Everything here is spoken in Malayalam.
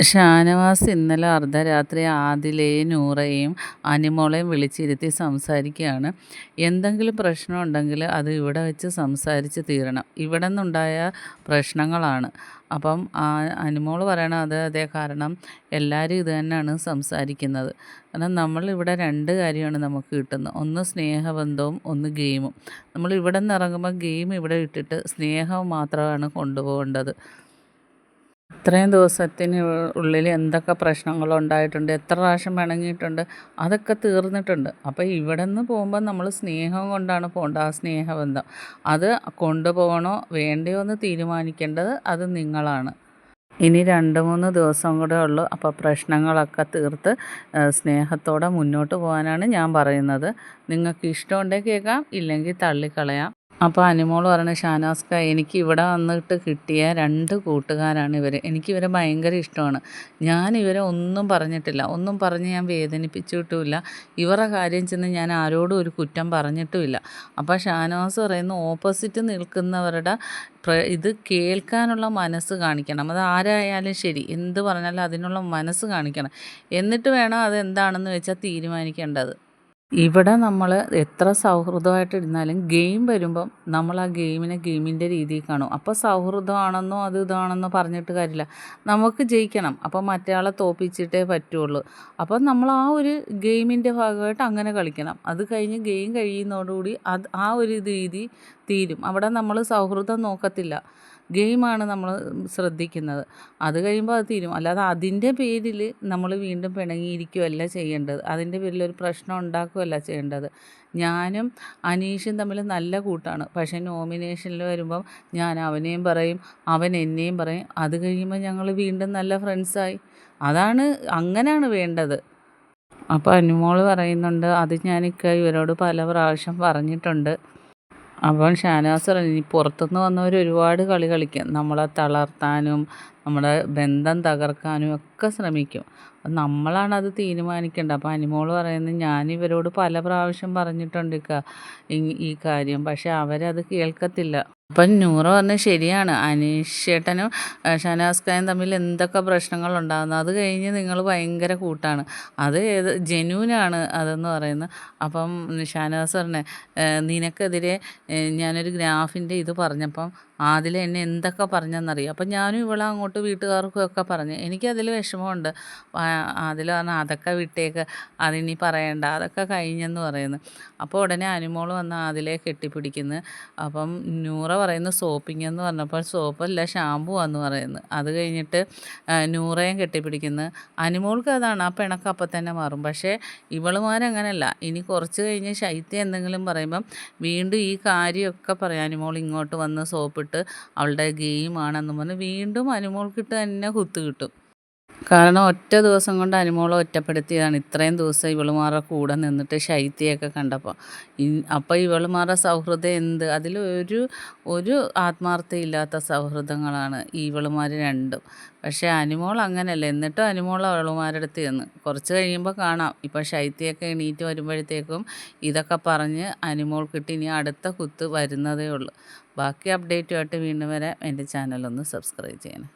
ഷാനവാസ് ഇന്നലെ അർദ്ധരാത്രി ആദിലയെയും നൂറയെയും അനിമോളെയും വിളിച്ചിരുത്തി സംസാരിക്കുകയാണ്. എന്തെങ്കിലും പ്രശ്നം ഉണ്ടെങ്കിൽ അത് ഇവിടെ വെച്ച് സംസാരിച്ച് തീരണം. ഇവിടെ നിന്നുണ്ടായ പ്രശ്നങ്ങളാണ്. അപ്പം അനിമോൾ പറയണത് അതെ, കാരണം എല്ലാവരും ഇത് തന്നെയാണ് സംസാരിക്കുന്നത്. കാരണം നമ്മളിവിടെ രണ്ട് കാര്യമാണ് നമുക്ക് കിട്ടുന്നത്. ഒന്ന് സ്നേഹബന്ധവും ഒന്ന് ഗെയിമും. നമ്മൾ ഇവിടെ നിന്ന് ഇറങ്ങുമ്പോൾ ഗെയിം ഇവിടെ ഇട്ടിട്ട് സ്നേഹം മാത്രമാണ് കൊണ്ടുപോകേണ്ടത്. ഇത്രയും ദിവസത്തിന് ഉള്ളിൽ എന്തൊക്കെ പ്രശ്നങ്ങളുണ്ടായിട്ടുണ്ട്, എത്ര പ്രാവശ്യം പിണങ്ങിയിട്ടുണ്ട്, അതൊക്കെ തീർന്നിട്ടുണ്ട്. അപ്പോൾ ഇവിടെ നിന്ന് പോകുമ്പോൾ നമ്മൾ സ്നേഹം കൊണ്ടാണ് പോകേണ്ടത്. ആ സ്നേഹബന്ധം അത് കൊണ്ടുപോകണോ വേണ്ടയോ എന്ന് തീരുമാനിക്കേണ്ടത് അത് നിങ്ങളാണ്. ഇനി 2-3 ദിവസം കൂടെ ഉള്ളൂ. അപ്പോൾ പ്രശ്നങ്ങളൊക്കെ തീർത്ത് സ്നേഹത്തോടെ മുന്നോട്ട് പോകാനാണ് ഞാൻ പറയുന്നത്. നിങ്ങൾക്ക് ഇഷ്ടമുണ്ടെങ്കിൽ കേൾക്കാം, ഇല്ലെങ്കിൽ തള്ളിക്കളയാം. അപ്പോൾ അനിമോൾ പറയുന്നത്, ഷാനാസ്ക, എനിക്ക് ഇവിടെ വന്നിട്ട് കിട്ടിയ 2 കൂട്ടുകാരാണ് ഇവർ. എനിക്കിവരെ ഭയങ്കര ഇഷ്ടമാണ്. ഞാൻ ഇവരെ ഒന്നും പറഞ്ഞിട്ടില്ല, ഒന്നും പറഞ്ഞ് ഞാൻ വേദനിപ്പിച്ചിട്ടുമില്ല. ഇവരുടെ കാര്യം ചെന്ന് ഞാൻ ആരോടും ഒരു കുറ്റം പറഞ്ഞിട്ടുമില്ല. അപ്പോൾ ഷാനവാസ് പറയുന്നു, ഓപ്പോസിറ്റ് നിൽക്കുന്നവരുടെ ഇത് കേൾക്കാനുള്ള മനസ്സ് കാണിക്കണം. അത് ആരായാലും ശരി, എന്ത് പറഞ്ഞാലും അതിനുള്ള മനസ്സ് കാണിക്കണം. എന്നിട്ട് വേണം അതെന്താണെന്ന് വെച്ചാൽ തീരുമാനിക്കേണ്ടത്. ഇവിടെ നമ്മൾ എത്ര സൗഹൃദമായിട്ടിരുന്നാലും ഗെയിം വരുമ്പം നമ്മൾ ആ ഗെയിമിനെ ഗെയിമിൻ്റെ രീതിയിൽ കാണും. അപ്പോൾ സൗഹൃദമാണെന്നോ അത് ഇതാണെന്നോ പറഞ്ഞിട്ട് കാര്യമില്ല. നമുക്ക് ജയിക്കണം. അപ്പോൾ മറ്റേയാളെ തോൽപ്പിച്ചിട്ടേ പറ്റുള്ളൂ. അപ്പം നമ്മൾ ആ ഒരു ഗെയിമിൻ്റെ ഭാഗമായിട്ട് അങ്ങനെ കളിക്കണം. അത് കഴിഞ്ഞ് ഗെയിം കഴിയുന്നതോടുകൂടി ആ ഒരു രീതി തീരും. അവിടെ നമ്മൾ സൗഹൃദം നോക്കത്തില്ല. ഗെയിമാണ് നമ്മൾ ശ്രദ്ധിക്കുന്നത്. അത് കഴിയുമ്പോൾ അത് തീരും. അല്ലാതെ അതിൻ്റെ പേരിൽ നമ്മൾ വീണ്ടും പിണങ്ങിയിരിക്കുകയല്ല ചെയ്യേണ്ടത്. അതിൻ്റെ പേരിൽ ഒരു പ്രശ്നം ഉണ്ടാക്കുകയല്ല ചെയ്യേണ്ടത്. ഞാനും അനീഷും തമ്മിൽ നല്ല കൂട്ടാണ്. പക്ഷേ നോമിനേഷനിൽ വരുമ്പം ഞാൻ അവനെയും പറയും, അവൻ എന്നെയും പറയും. അത് കഴിയുമ്പോൾ ഞങ്ങൾ വീണ്ടും നല്ല ഫ്രണ്ട്സായി. അങ്ങനെയാണ് വേണ്ടത്. അപ്പോൾ അനുമോൾ പറയുന്നുണ്ട്, അത് ഞാനിക്ക ഇവരോട് പല പ്രാവശ്യം പറഞ്ഞിട്ടുണ്ട്. അപ്പം ഷാനവാസ് പറഞ്ഞു, ഇനി പുറത്തുനിന്ന് വന്നവർ ഒരുപാട് കളി കളിക്കും. നമ്മളെ തളർത്താനും നമ്മുടെ ബന്ധം തകർക്കാനും ഒക്കെ ശ്രമിക്കും. നമ്മളാണത് തീരുമാനിക്കേണ്ടത്. അപ്പോൾ അനിമോൾ പറയുന്നത്, ഞാനിവരോട് പല പ്രാവശ്യം പറഞ്ഞിട്ടുണ്ട് ഈ കാര്യം, പക്ഷേ അവരത് കേൾക്കത്തില്ല. അപ്പം നൂറ പറഞ്ഞത് ശരിയാണ്. അനീഷ് ചേട്ടനും ഷാനവാസ്കായും തമ്മിൽ എന്തൊക്കെ പ്രശ്നങ്ങളുണ്ടാകുന്നു, അത് കഴിഞ്ഞ് നിങ്ങൾ ഭയങ്കര കൂട്ടാണ്. അത് ജെന്യൂനാണ് അതെന്ന് പറയുന്നത്. അപ്പം ഷാനവാസ് പറഞ്ഞത്, നിനക്കെതിരെ ഞാനൊരു ഗ്രാഫിൻ്റെ ഇത് പറഞ്ഞപ്പം ആദില എന്നെ എന്തൊക്കെ പറഞ്ഞെന്നറിയാം. അപ്പം ഞാനും ഇവളെ അങ്ങോട്ട് വീട്ടുകാർക്കും ഒക്കെ പറഞ്ഞു. എനിക്കതിൽ വിഷമമുണ്ട്. ആദില പറഞ്ഞാൽ അതൊക്കെ വിട്ടേക്ക്, അതിനി പറയണ്ട, അതൊക്കെ കഴിഞ്ഞെന്ന് പറയുന്നു. അപ്പോൾ ഉടനെ അനുമോൾ വന്ന് ആദിലയെ കെട്ടിപ്പിടിക്കുന്നു. അപ്പം നൂറ പറയുന്നു സോപ്പിംഗ് എന്ന് പറഞ്ഞപ്പോൾ സോപ്പല്ല ഷാമ്പു ആണെന്ന് പറയുന്നു. അത് കഴിഞ്ഞിട്ട് നൂറയും കെട്ടിപ്പിടിക്കുന്നു. അനുമോൾക്ക് അതാണ്, ആ പിണക്കം അപ്പം തന്നെ മാറും. പക്ഷേ ഇവളുമാരങ്ങനല്ല. ഇനി കുറച്ച് കഴിഞ്ഞ് ശൈത്യം എന്തെങ്കിലും പറയുമ്പം വീണ്ടും ഈ കാര്യമൊക്കെ പറയും. അനുമോൾ ഇങ്ങോട്ട് വന്ന് സോപ്പിട്ട് അവളുടെ ഗെയിമാണെന്ന് പറഞ്ഞ് വീണ്ടും അനുമോൾക്കിട്ട് തന്നെ കുത്ത് കിട്ടും. കാരണം ഒറ്റ ദിവസം കൊണ്ട് അനുമോളെ ഒറ്റപ്പെടുത്തിയതാണ്. ഇത്രയും ദിവസം ഇവളുമാരുടെ കൂടെ നിന്നിട്ട് ശൈത്യയൊക്കെ കണ്ടപ്പോൾ. അപ്പോൾ ഇവളുമാരുടെ സൗഹൃദം എന്ത്, അതിൽ ഒരു ആത്മാർത്ഥതയില്ലാത്ത സൗഹൃദങ്ങളാണ് ഇവളുമാർ രണ്ടും. പക്ഷേ അനുമോൾ അങ്ങനെയല്ല. എന്നിട്ടും അനുമോൾ അവളുമാരുടെ അടുത്ത് ചെന്ന് കുറച്ച് കഴിയുമ്പോൾ കാണാം, ഇപ്പോൾ ശൈത്യയൊക്കെ എണീറ്റ് വരുമ്പോഴത്തേക്കും ഇതൊക്കെ പറഞ്ഞ് അനുമോൾക്കിട്ട് ഇനി അടുത്ത കുത്ത് വരുന്നതേ ഉള്ളൂ. ബാക്കി അപ്ഡേറ്റുമായിട്ട് വീണ്ടും വരാം. എൻ്റെ ചാനലൊന്ന് സബ്സ്ക്രൈബ് ചെയ്യണം.